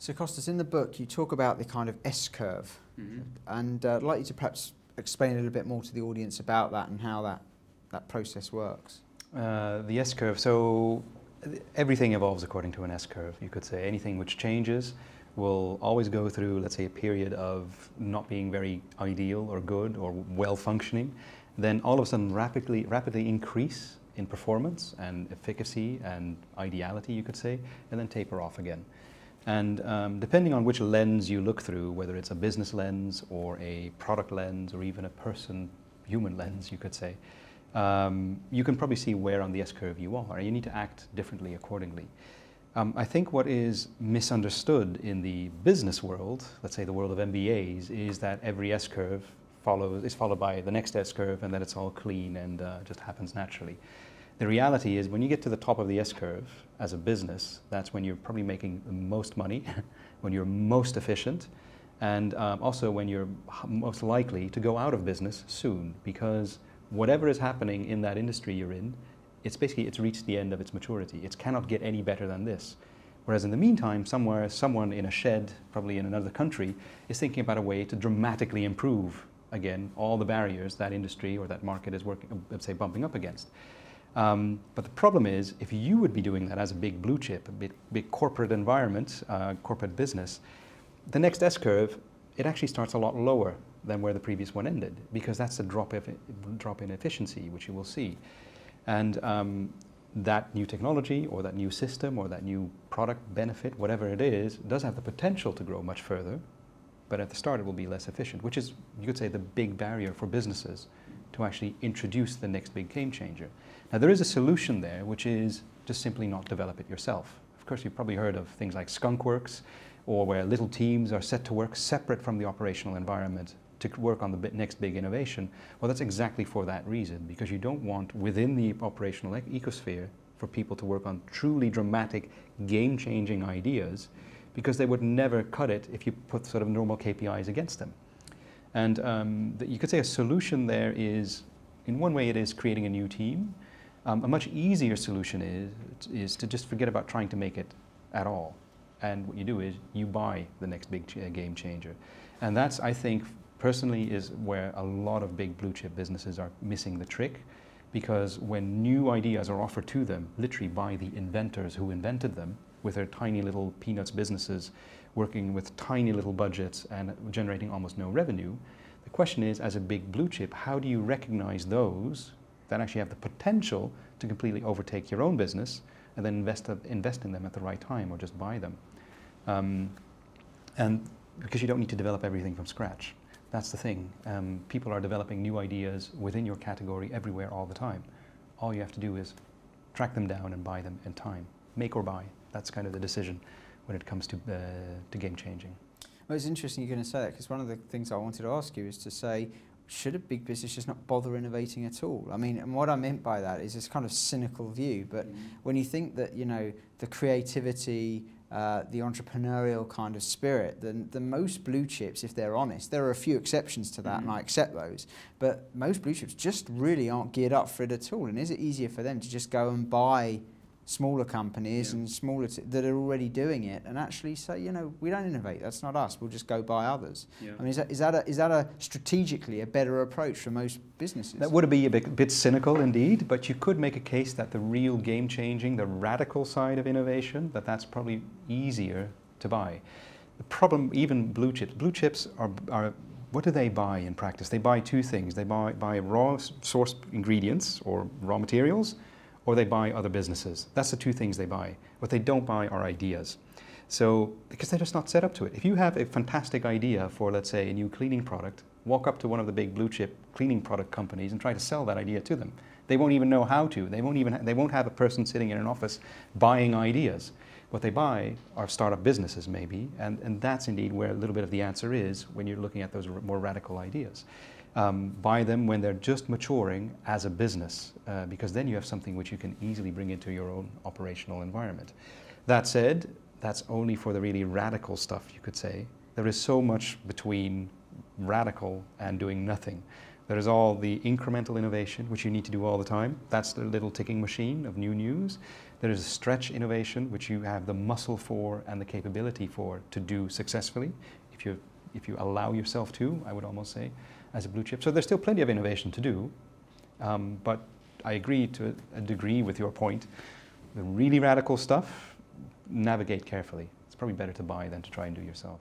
So Costas, in the book you talk about the kind of S-curve, and I'd like you to perhaps explain a little bit more to the audience about that and how that process works. The S-curve, so everything evolves according to an S-curve, you could say. Anything which changes will always go through, let's say, a period of not being very ideal or good or well-functioning, then all of a sudden rapidly increase in performance and efficacy and ideality, you could say, and then taper off again. And depending on which lens you look through, whether it's a business lens or a product lens or even a human lens, you could say, you can probably see where on the S-curve you are. You need to act differently accordingly. I think what is misunderstood in the business world, let's say the world of MBAs, is that every S-curve is followed by the next S-curve and that it's all clean and just happens naturally. The reality is when you get to the top of the S-curve as a business, that's when you're probably making the most money, when you're most efficient, and also when you're most likely to go out of business soon, because whatever is happening in that industry you're in, it's reached the end of its maturity. It cannot get any better than this. Whereas in the meantime, somewhere, someone in a shed, probably in another country, is thinking about a way to dramatically improve, again, all the barriers that industry or that market is say, bumping up against. But the problem is, if you would be doing that as a big blue chip, a big corporate environment, corporate business, the next S-curve, it actually starts a lot lower than where the previous one ended, because that's a drop in efficiency, which you will see. And that new technology or that new system or that new product benefit, whatever it is, does have the potential to grow much further, but at the start it will be less efficient, which is, you could say, the big barrier for businesses to actually introduce the next big game changer. Now there is a solution there, which is just simply not develop it yourself. Of course, you've probably heard of things like skunkworks, or where little teams are set to work separate from the operational environment to work on the next big innovation. Well, that's exactly for that reason, because you don't want within the operational ecosphere for people to work on truly dramatic, game-changing ideas, because they would never cut it if you put sort of normal KPIs against them. And you could say a solution there is, in one way it is creating a new team. A much easier solution is to just forget about trying to make it at all. And what you do is you buy the next big game changer. And that's, I think, personally is where a lot of big blue chip businesses are missing the trick, because when new ideas are offered to them, literally by the inventors who invented them, with their tiny little peanuts businesses, working with tiny little budgets and generating almost no revenue, the question is, as a big blue chip, how do you recognize those that actually have the potential to completely overtake your own business and then invest in them at the right time, or just buy them? And because you don't need to develop everything from scratch. That's the thing. People are developing new ideas within your category everywhere all the time. All you have to do is track them down and buy them in time. Make or buy. That's kind of the decision when it comes to game changing. Well, it's interesting you're going to say that, because one of the things I wanted to ask you is to say, should a big business just not bother innovating at all? I mean, and what I meant by that is this kind of cynical view, but when you think that, you know, the creativity, the entrepreneurial kind of spirit, then most blue chips, if they're honest, there are a few exceptions to that, and I accept those, but most blue chips just really aren't geared up for it at all. And is it easier for them to just go and buy smaller companies and smaller that are already doing it and actually say, you know, we don't innovate, that's not us, we'll just go buy others? I mean, is that a strategically a better approach for most businesses? That would be a bit cynical indeed, but you could make a case that the real game-changing, the radical side of innovation, that's probably easier to buy. The problem, even blue chips are what do they buy in practice? They buy two things. They buy raw source ingredients or raw materials, or they buy other businesses. That's the two things they buy. What they don't buy are ideas. So, because they're just not set up to it. If you have a fantastic idea for, let's say, a new cleaning product, walk up to one of the big blue chip cleaning product companies and try to sell that idea to them. They won't even know how to. They won't have a person sitting in an office buying ideas. What they buy are startup businesses maybe, and that's indeed where a little bit of the answer is when you're looking at those more radical ideas. Buy them when they're just maturing as a business, because then you have something which you can easily bring into your own operational environment. That said, that's only for the really radical stuff, you could say. There is so much between radical and doing nothing. There is all the incremental innovation, which you need to do all the time. That's the little ticking machine of new news. There is stretch innovation, which you have the muscle for and the capability for to do successfully, if you allow yourself to, I would almost say, as a blue chip. So there's still plenty of innovation to do, but I agree to a degree with your point. The really radical stuff, navigate carefully. It's probably better to buy than to try and do yourself.